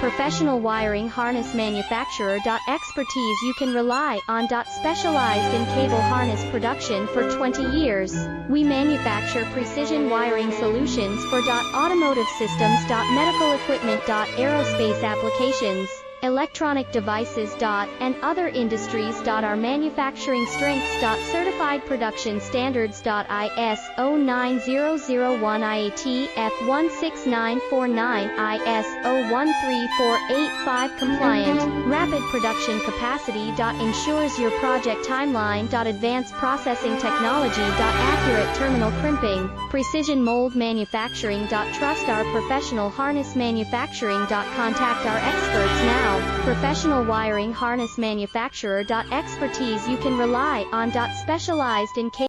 Professional wiring harness manufacturer. Expertise you can rely on. Specialized in cable harness production for 20 years. We manufacture precision wiring solutions for automotive systems. Medical equipment. Aerospace applications, electronic devices. And other industries. Our manufacturing strengths. Certified production standards. ISO 9001 IATF 16949 ISO 13485 compliant. Rapid production capacity. Ensures your project timeline. Advanced processing technology. Accurate terminal crimping. Precision mold manufacturing. Trust our professional harness manufacturing. Contact our experts now. Professional wiring harness manufacturer. Expertise you can rely on. Specialized in cable